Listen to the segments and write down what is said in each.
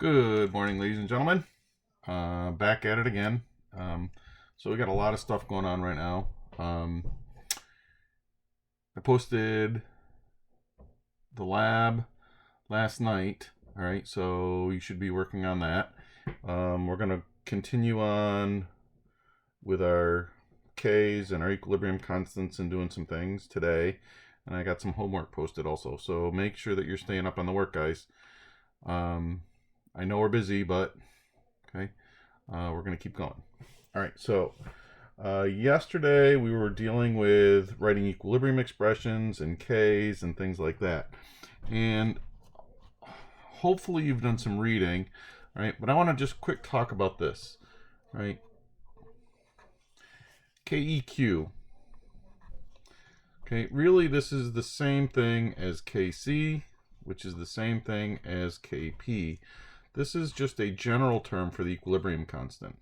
Good morning, ladies and gentlemen. Back at it again. So we got a lot of stuff going on right now. I posted the lab last night. All right, so you should be working on that. We're going to continue on with our Ks and our equilibrium constants and doing some things today. And I got some homework posted also. So make sure that you're staying up on the work, guys. I know we're busy, but okay, we're going to keep going. All right, so yesterday we were dealing with writing equilibrium expressions and Ks and things like that. And hopefully you've done some reading, right? But I want to just quick talk about this, right? KEQ. Okay, really this is the same thing as KC, which is the same thing as KP. This is just a general term for the equilibrium constant.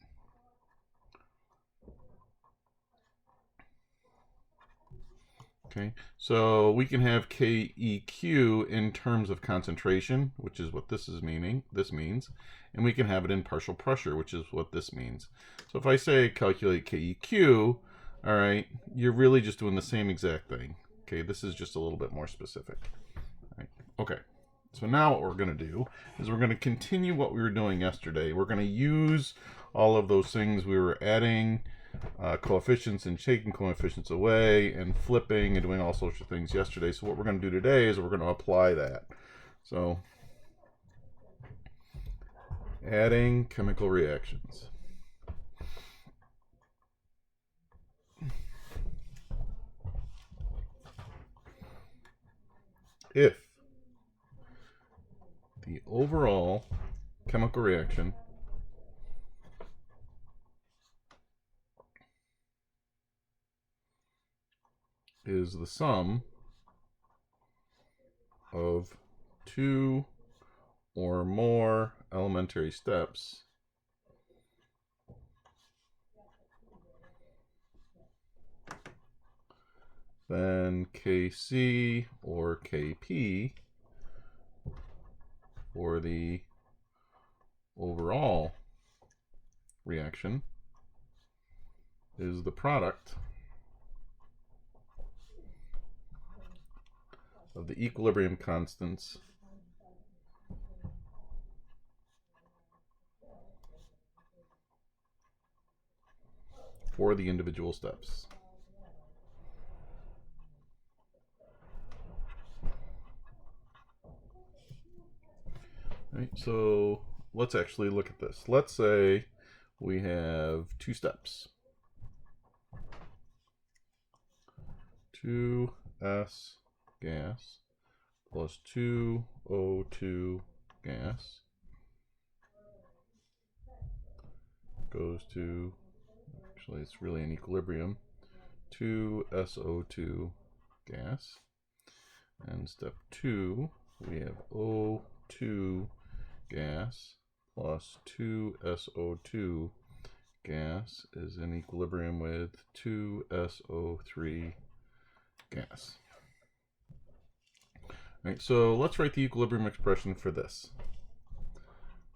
Okay, so we can have KEQ in terms of concentration, which is what this means, and we can have it in partial pressure, which is what this means. So if I say calculate KEQ, all right, you're really just doing the same exact thing. Okay, this is just a little bit more specific. All right. Okay. So now what we're going to do is we're going to continue what we were doing yesterday. We're going to use all of those things we were adding coefficients and taking coefficients away and flipping and doing all sorts of things yesterday. So what we're going to do today is we're going to apply that. So adding chemical reactions. If the overall chemical reaction is the sum of two or more elementary steps, then Kc or Kp for the overall reaction is the product of the equilibrium constants for the individual steps. Right, so let's actually look at this. Let's say we have two steps. 2s gas plus 2O2 gas goes to, actually it's really an equilibrium, 2SO2 gas. And step 2, we have O2 gas plus 2SO2 gas is in equilibrium with 2SO3 gas. All right, so let's write the equilibrium expression for this.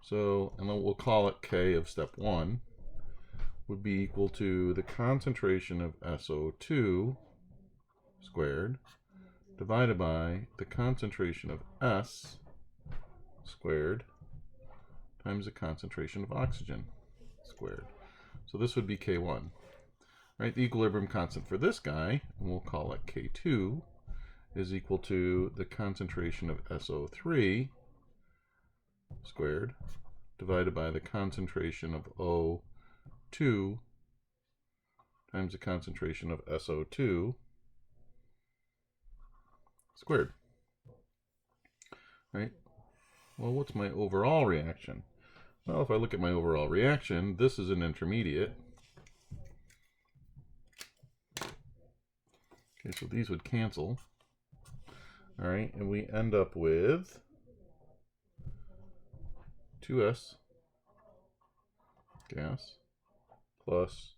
So, and then we'll call it K of step 1 would be equal to the concentration of SO2 squared divided by the concentration of S squared times the concentration of oxygen squared. So this would be K1. Right, the equilibrium constant for this guy, and we'll call it K2, is equal to the concentration of SO3 squared divided by the concentration of O2 times the concentration of SO2 squared. Right? Well, what's my overall reaction? Well, if I look at my overall reaction, this is an intermediate. Okay, so these would cancel. All right, and we end up with 2s gas plus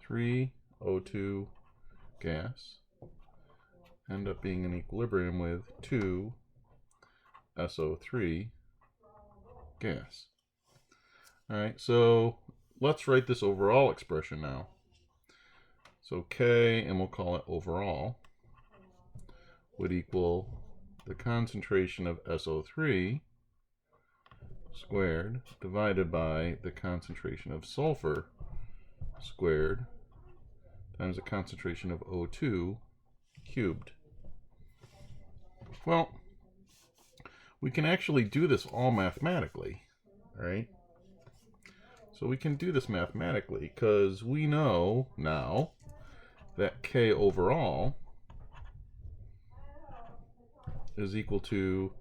3O2 gas end up being in equilibrium with 2SO3 gas. All right, so let's write this overall expression now. So K, and we'll call it overall, would equal the concentration of SO3 squared divided by the concentration of sulfur squared times the concentration of O2 cubed. Well, we can actually do this all mathematically, right? So we can do this mathematically because we know now that K overall is equal to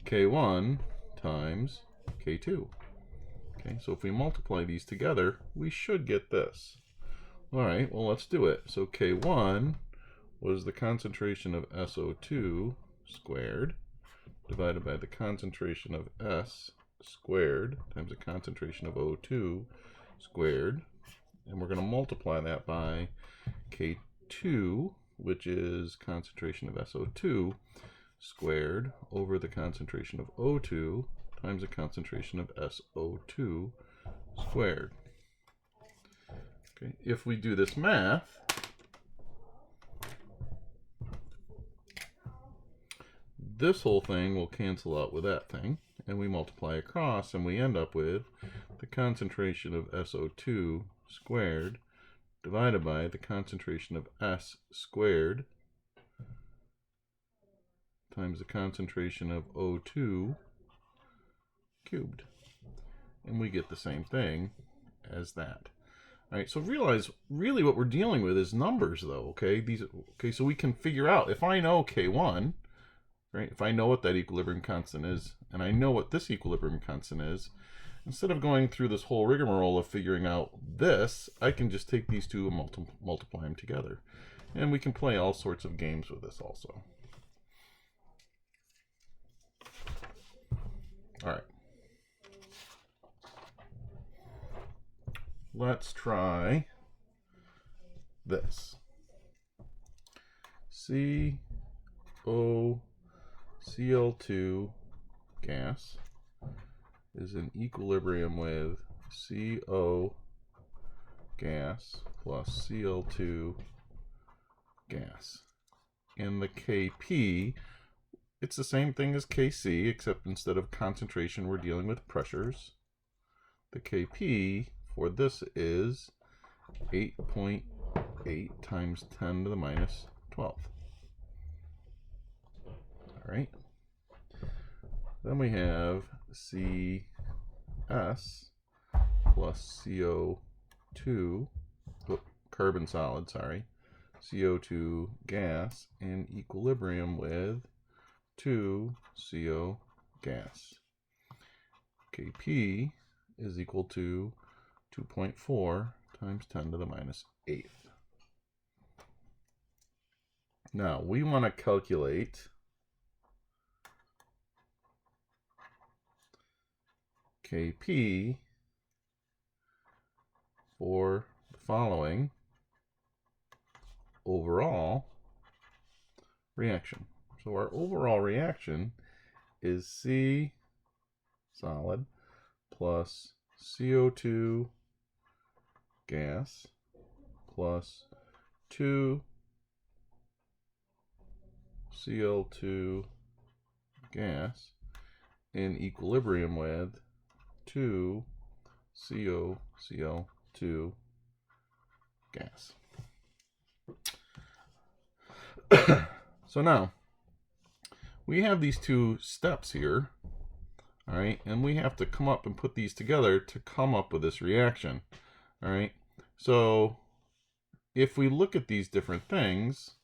K1 times K2. Okay, so if we multiply these together, we should get this. All right, well, let's do it. So K1 was the concentration of SO2 squared divided by the concentration of S squared times the concentration of O2 squared. And we're going to multiply that by K2, which is concentration of SO2 squared over the concentration of O2 times the concentration of SO2 squared. Okay, if we do this math, this whole thing will cancel out with that thing, and we multiply across, and we end up with the concentration of SO2 squared divided by the concentration of S squared times the concentration of O2 cubed. And we get the same thing as that. All right, so realize really what we're dealing with is numbers, though, okay? So we can figure out, if I know K1, right, if I know what that equilibrium constant is, and I know what this equilibrium constant is, instead of going through this whole rigmarole of figuring out this, I can just take these two and multiply them together. And we can play all sorts of games with this also. All right. Let's try this. COCl2 gas is in equilibrium with CO gas plus Cl2 gas. And the Kp, it's the same thing as Kc, except instead of concentration, we're dealing with pressures. The Kp for this is 8.8 times 10 to the minus 12. All right. Then we have Cs plus CO2, carbon solid, sorry, CO2 gas in equilibrium with 2CO gas. Kp is equal to 2.4 times 10 to the minus 8th. Now, we want to calculate Kp for the following overall reaction. So our overall reaction is C solid plus CO2 gas plus 2 Cl2 gas in equilibrium with 2 COCl2 gas. So now we have these two steps here, all right, and we have to come up and put these together to come up with this reaction. All right, so if we look at these different things,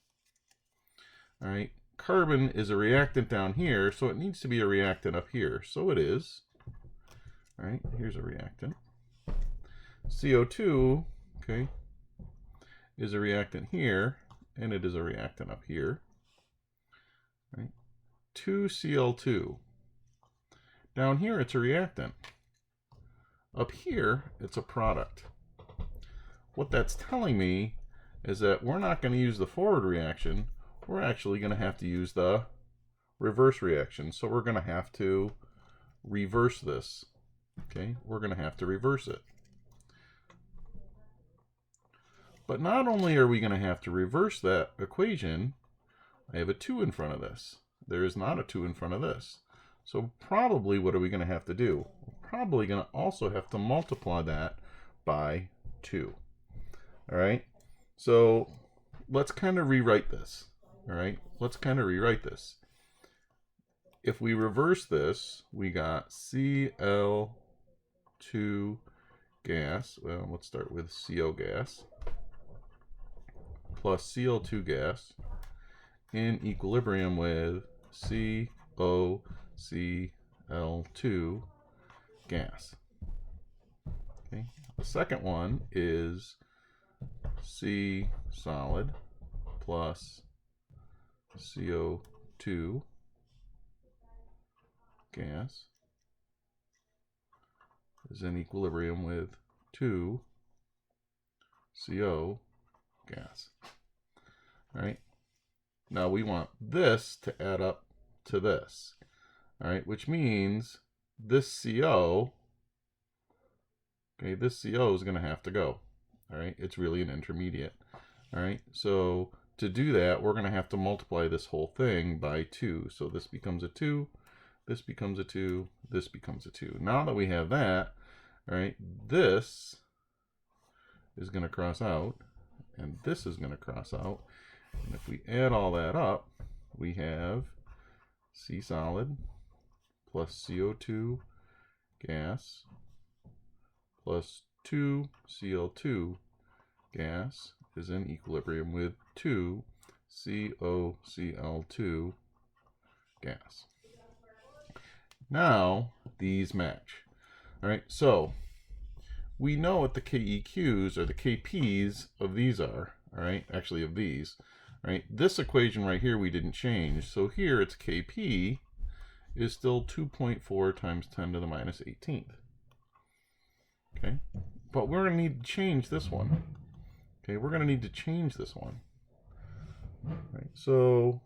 all right, carbon is a reactant down here, so it needs to be a reactant up here. So it is. All right, here's a reactant. CO2, okay, is a reactant here, and it is a reactant up here. All right, 2Cl2. Down here, it's a reactant. Up here, it's a product. What that's telling me is that we're not going to use the forward reaction. We're actually going to have to use the reverse reaction. So we're going to have to reverse this okay, we're going to have to reverse it. But not only are we going to have to reverse that equation, I have a 2 in front of this. There is not a 2 in front of this. So probably what are we going to have to do? We're probably going to also have to multiply that by 2. All right? So let's kind of rewrite this. All right? Let's kind of rewrite this. If we reverse this, we got Cl2 gas. Well, let's start with CO gas plus Cl2 gas in equilibrium with COCl2 gas. Okay. The second one is C solid plus CO2 gas is in equilibrium with 2 CO gas. All right. Now we want this to add up to this. All right, which means this CO, okay, this CO is going to have to go. All right, it's really an intermediate. All right, so to do that, we're going to have to multiply this whole thing by 2. So this becomes a 2, this becomes a 2, this becomes a 2. Now that we have that, all right, this is going to cross out, and this is going to cross out. And if we add all that up, we have C solid plus CO2 gas plus 2 Cl2 gas is in equilibrium with 2 COCl2 gas. Now these match. All right, so we know what the KEQs or the KPs of these are. All right, actually of these. All right, this equation right here we didn't change. So here it's Kp is still 2.4 times 10 to the minus 18th. Okay, but we're going to need to change this one. Okay, we're going to need to change this one. All right, so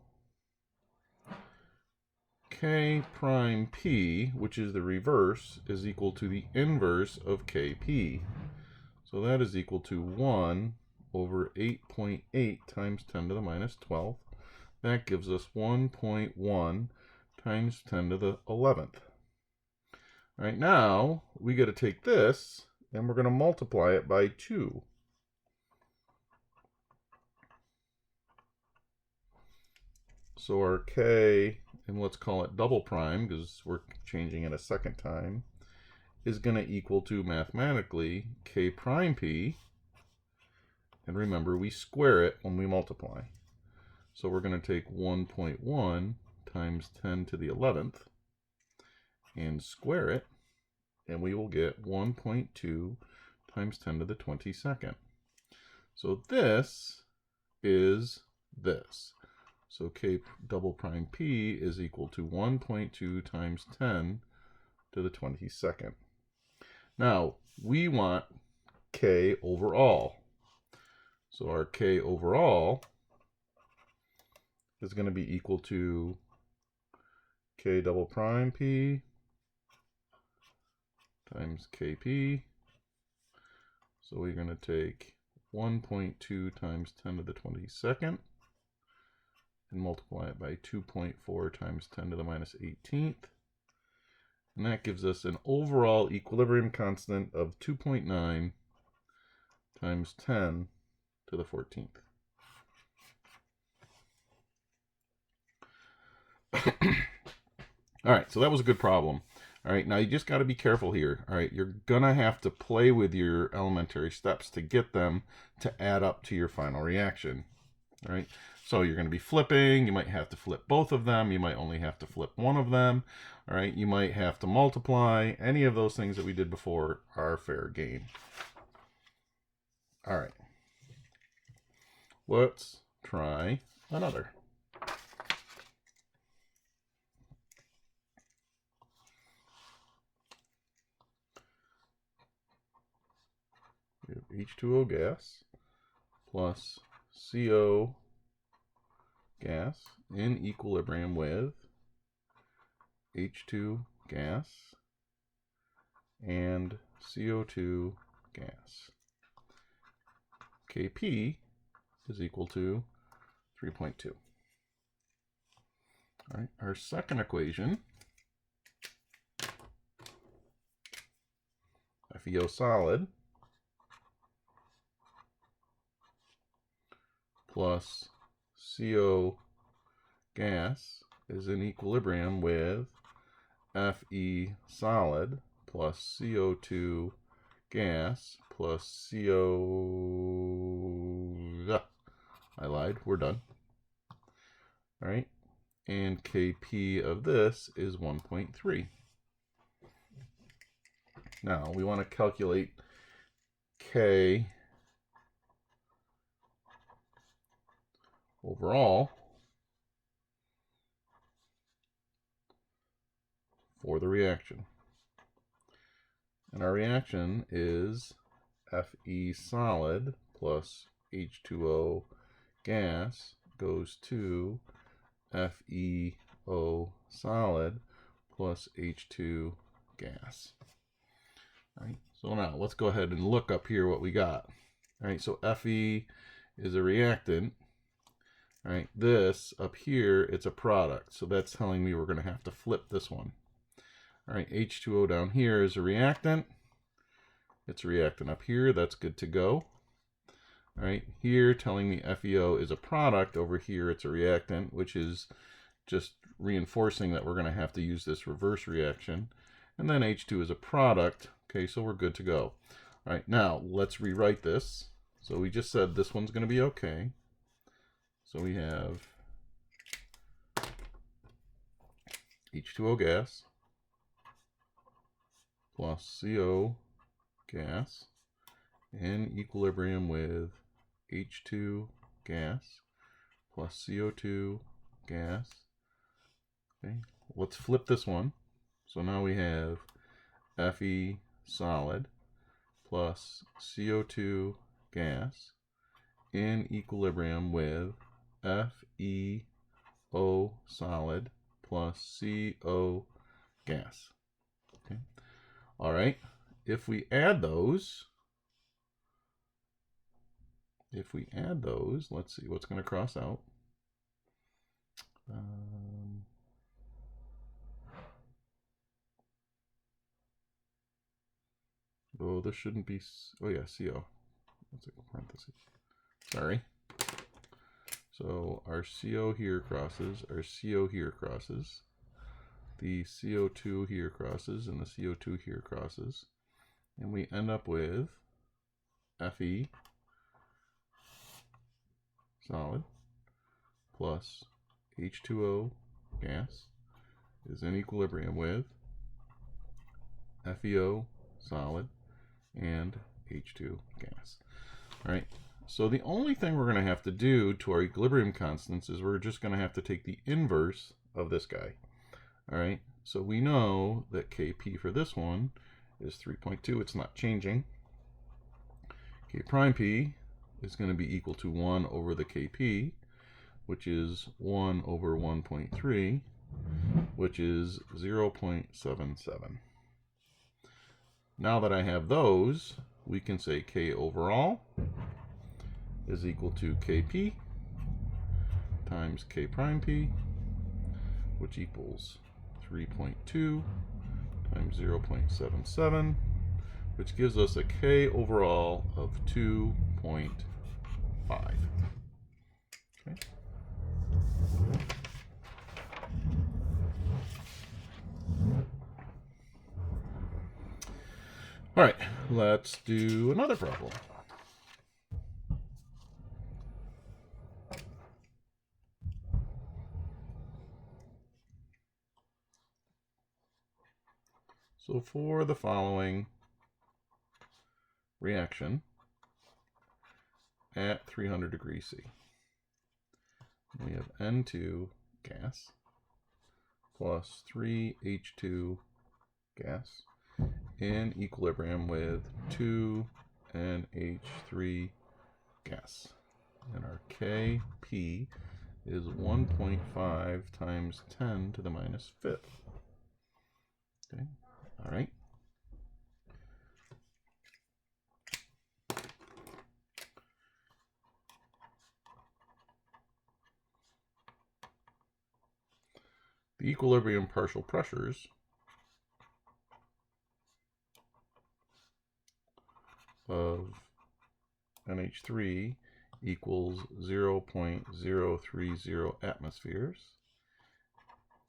K prime P, which is the reverse, is equal to the inverse of Kp. So that is equal to 1 over 8.8 times 10 to the minus 12. That gives us 1.1 times 10 to the 11th. All right, now we got to take this and we're going to multiply it by 2. So our K, and let's call it double prime because we're changing it a second time, is going to equal to mathematically K prime P. And remember, we square it when we multiply. So we're going to take 1.1 times 10 to the 11th and square it, and we will get 1.2 times 10 to the 22nd. So this is this. So K double prime P is equal to 1.2 times 10 to the 22nd. Now, we want K overall. So our K overall is going to be equal to K double prime P times Kp. So we're going to take 1.2 times 10 to the 22nd and multiply it by 2.4 times 10 to the minus 18th. And that gives us an overall equilibrium constant of 2.9 times 10 to the 14th. All right, so that was a good problem. All right, now you just got to be careful here. All right, you're going to have to play with your elementary steps to get them to add up to your final reaction. All right, so you're going to be flipping. You might have to flip both of them. You might only have to flip one of them. All right, you might have to multiply. Any of those things that we did before are fair game. All right, let's try another. We have H2O gas plus CO gas in equilibrium with H2 gas and CO2 gas. Kp is equal to 3.2. All right, our second equation, FeO solid plus CO gas is in equilibrium with Fe solid plus CO2 gas plus I lied, we're done. All right, and Kp of this is 1.3. Now we want to calculate K overall for the reaction. And our reaction is Fe solid plus H2O gas goes to FeO solid plus H2 gas. All right, so now let's go ahead and look up here what we got. All right, so Fe is a reactant. All right, this up here, it's a product. So that's telling me we're going to have to flip this one. All right, H2O down here is a reactant. It's a reactant up here. That's good to go. All right, here telling me FeO is a product. Over here, it's a reactant, which is just reinforcing that we're going to have to use this reverse reaction. And then H2 is a product. Okay, so we're good to go. All right, now let's rewrite this. So we just said this one's going to be okay. So we have H2O gas plus CO gas in equilibrium with H2 gas plus CO2 gas. Okay, let's flip this one. So now we have Fe solid plus CO2 gas in equilibrium with FeO solid plus CO gas. Okay. All right. If we add those, let's see what's going to cross out. Oh, this shouldn't be. Oh yeah, CO. Let's go parentheses. Sorry. So our CO here crosses, our CO here crosses, the CO2 here crosses, and the CO2 here crosses, and we end up with Fe solid plus H2O gas is in equilibrium with FeO solid and H2 gas. All right. So the only thing we're going to have to do to our equilibrium constants is we're just going to have to take the inverse of this guy. All right, so we know that Kp for this one is 3.2. It's not changing. K prime P is going to be equal to 1 over the Kp, which is 1 over 1.3, which is 0.77. Now that I have those, we can say K overall is equal to Kp times K prime P, which equals 3.2 times 0.77, which gives us a K overall of 2.5. Okay. All right, let's do another problem. So for the following reaction at 300 degrees C, we have N2 gas plus 3H2 gas in equilibrium with 2NH3 gas. And our Kp is 1.5 times 10 to the minus fifth. Okay, all right. equilibrium partial pressures of NH3 equals 0.030 atmospheres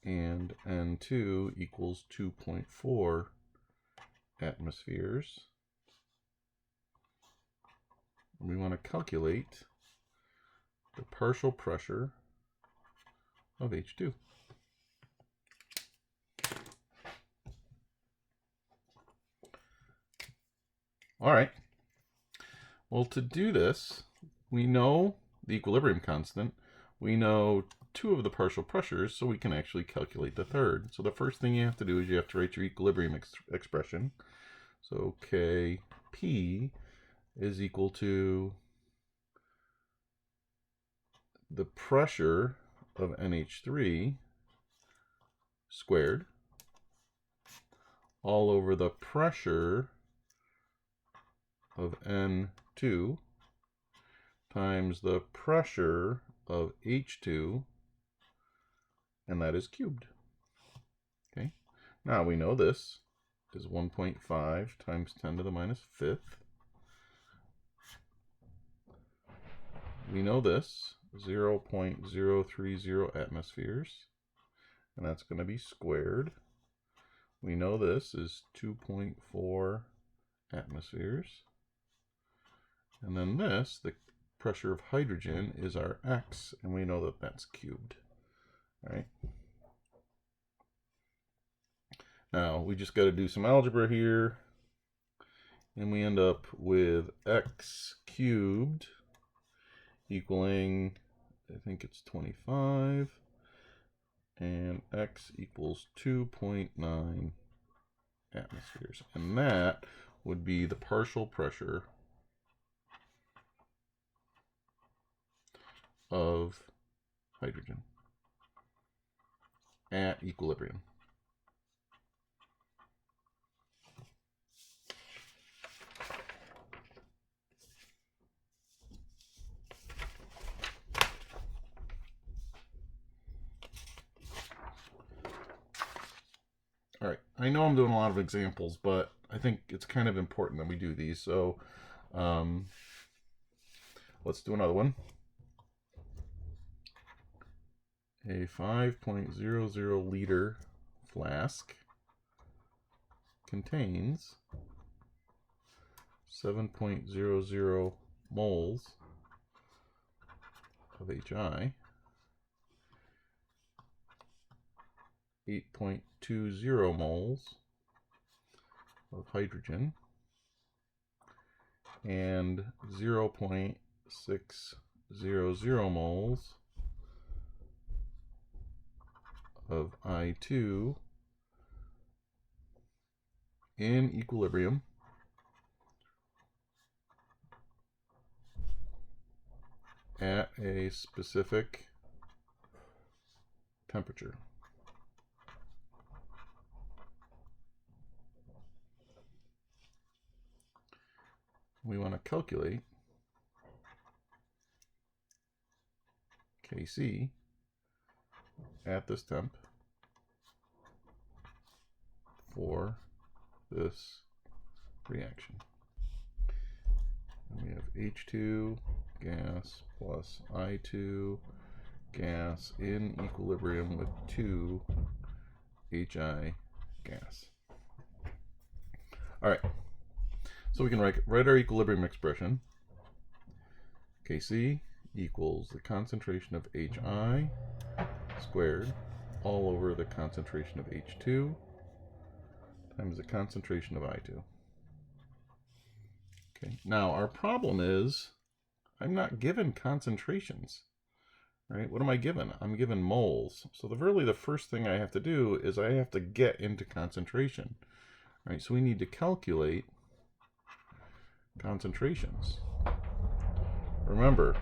and N2 equals 2.4 atmospheres. We want to calculate the partial pressure of H2. All right. Well, to do this, we know the equilibrium constant. We know two of the partial pressures, so we can actually calculate the third. So the first thing you have to do is you have to write your equilibrium expression. So Kp is equal to the pressure of NH3 squared all over the pressure of N2 times the pressure of H2, and that is cubed. Okay, now we know this is 1.5 times 10 to the minus fifth. We know this, 0.030 atmospheres, and that's going to be squared. We know this is 2.4 atmospheres. And then this, the pressure of hydrogen, is our x, and we know that that's cubed. All right. Now, we just got to do some algebra here, and we end up with x cubed equaling, I think it's 25, and x equals 2.9 atmospheres. And that would be the partial pressure of hydrogen at equilibrium. All right, I know I'm doing a lot of examples, but I think it's kind of important that we do these. So let's do another one. A 5.00 liter flask contains 7.00 moles of HI, 8.20 moles of hydrogen, and 0.600 moles of I2 in equilibrium at a specific temperature. We want to calculate Kc at this temp for this reaction. And we have H2 gas plus I2 gas in equilibrium with 2 HI gas. All right, so we can write our equilibrium expression. Kc equals the concentration of HI squared all over the concentration of H2 times the concentration of I2. Okay, now our problem is I'm not given concentrations, right? What am I given? I'm given moles. So really the first thing I have to do is I have to get into concentration, right? So we need to calculate concentrations. Remember,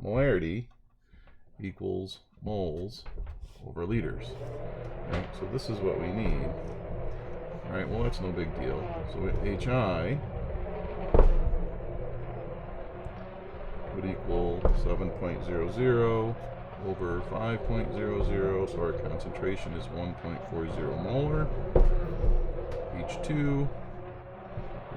molarity equals moles over liters. Right? So this is what we need. All right, well, that's no big deal. So HI would equal 7.00 over 5.00, so our concentration is 1.40 molar. H2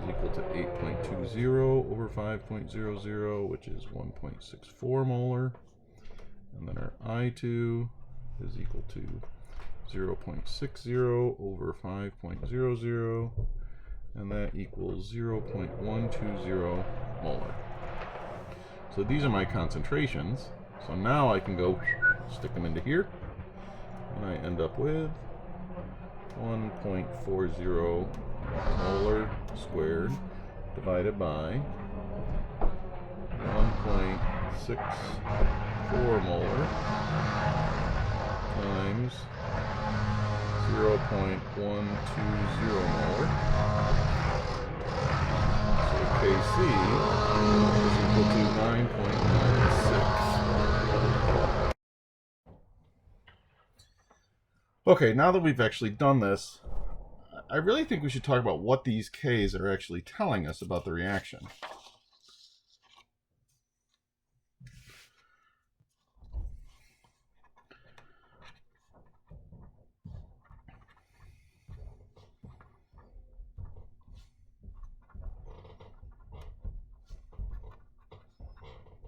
is equal to 8.20 over 5.00, which is 1.64 molar. And then our I2 is equal to 0.60 over 5.00, and that equals 0.120 molar. So these are my concentrations. So now I can go stick them into here, and I end up with 1.40 molar squared divided by 1.64 molar times 0.120 molar. So Kc is equal to 9.96. Okay, now that we've actually done this, I really think we should talk about what these Ks are actually telling us about the reaction.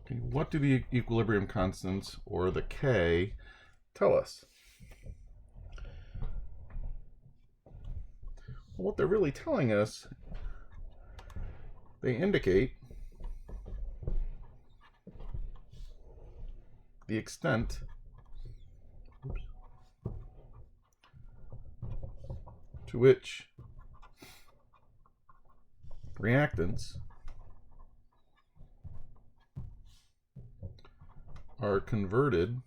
Okay, what do the equilibrium constants, or the K, tell us? Well, what they're really telling us, they indicate the extent to which reactants are converted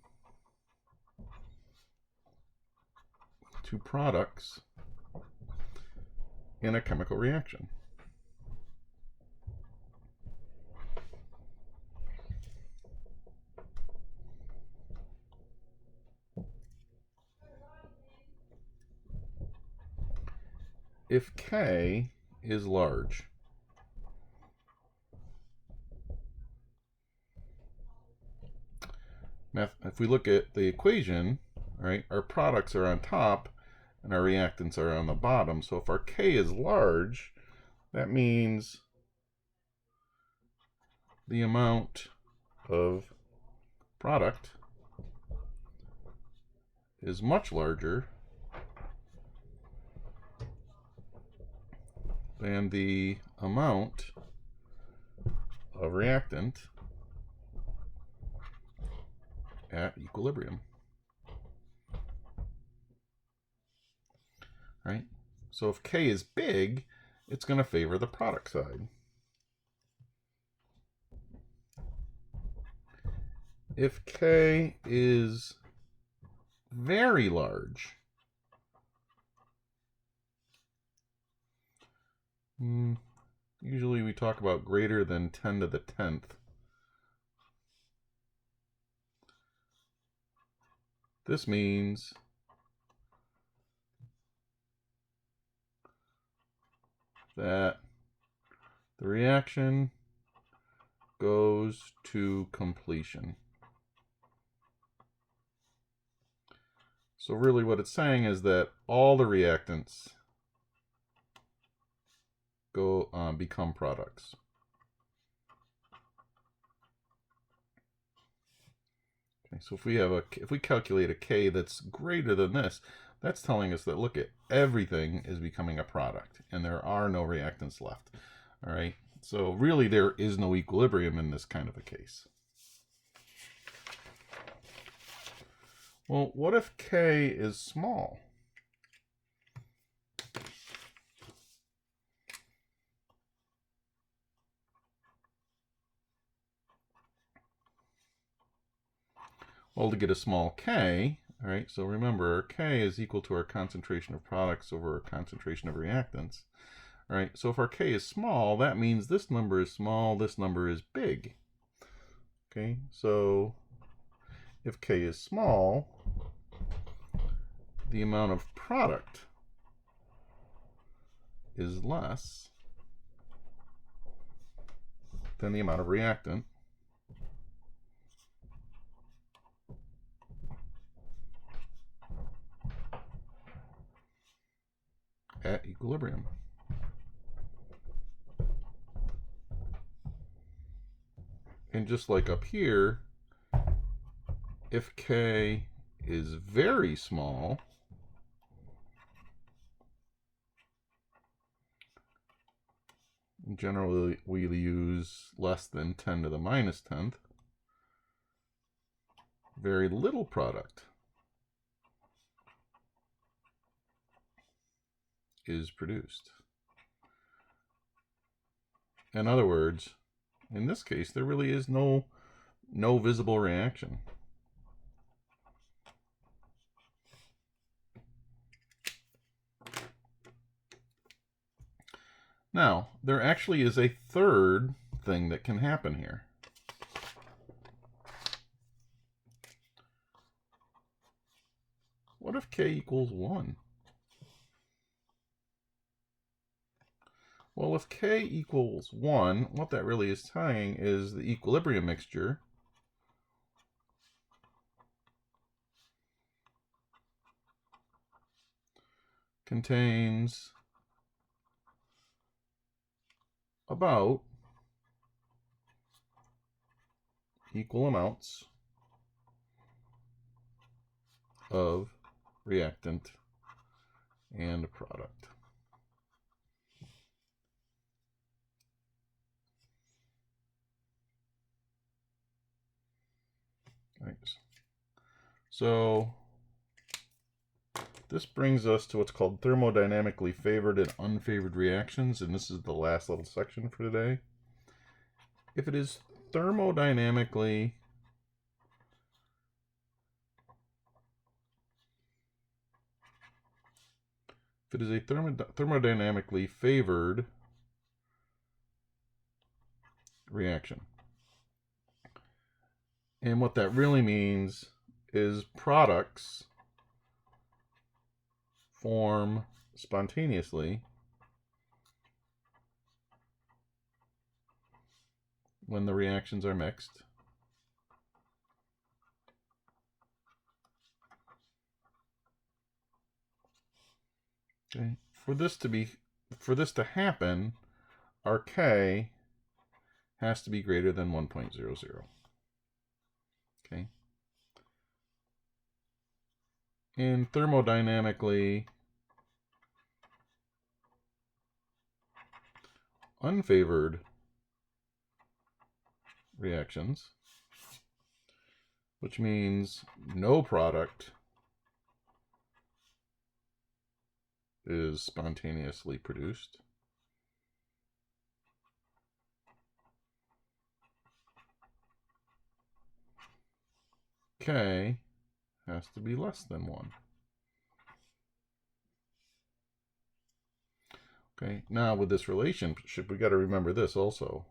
to products in a chemical reaction. If K is large, now if we look at the equation, right, our products are on top and our reactants are on the bottom. So if our K is large, that means the amount of product is much larger than the amount of reactant at equilibrium. Right? So if K is big, it's going to favor the product side. If K is very large, usually we talk about greater than 10 to the 10th. This means that the reaction goes to completion. So really what it's saying is that all the reactants become products. Okay, so if we calculate a K that's greater than this, that's telling us that, look, everything is becoming a product and there are no reactants left. All right, so really there is no equilibrium in this kind of a case. Well, what if K is small? Well, to get a small K, all right, so remember, our K is equal to our concentration of products over our concentration of reactants. All right, so if our K is small, that means this number is small, this number is big. Okay, so if K is small, the amount of product is less than the amount of reactant. at equilibrium. And just like up here, if K is very small, generally we use less than 10 to the minus 10th, very little product is produced. In other words, in this case, there really is no visible reaction. Now, there actually is a third thing that can happen here. What if K equals 1? Well, if K equals 1, what that really is telling is the equilibrium mixture contains about equal amounts of reactant and product. Thanks. So this brings us to what's called thermodynamically favored and unfavored reactions, and this is the last little section for today. If it is thermodynamically thermodynamically favored reaction, and what that really means is products form spontaneously when the reactions are mixed. Okay. For this to happen, our K has to be greater than 1.00. Okay. In thermodynamically unfavored reactions, which means no product is spontaneously produced, K has to be less than 1. Okay, now with this relationship, we got to remember this also.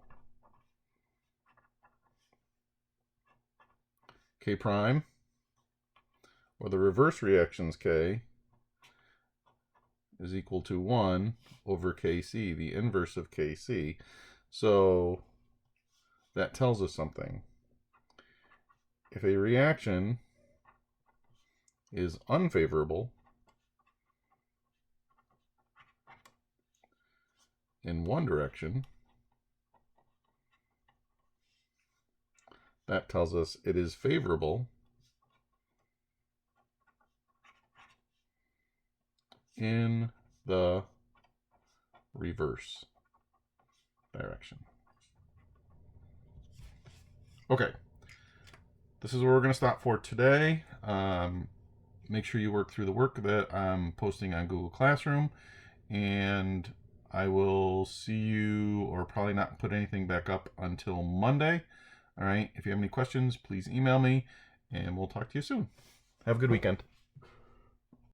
K prime, or the reverse reactions K, is equal to 1 over Kc, the inverse of Kc. So that tells us something. If a reaction is unfavorable in one direction, that tells us it is favorable in the reverse direction. Okay, this is where we're going to stop for today. Make sure you work through the work that I'm posting on Google Classroom, and I will see you, or probably not put anything back up until Monday. All right, if you have any questions, please email me, and we'll talk to you soon. Have a good weekend.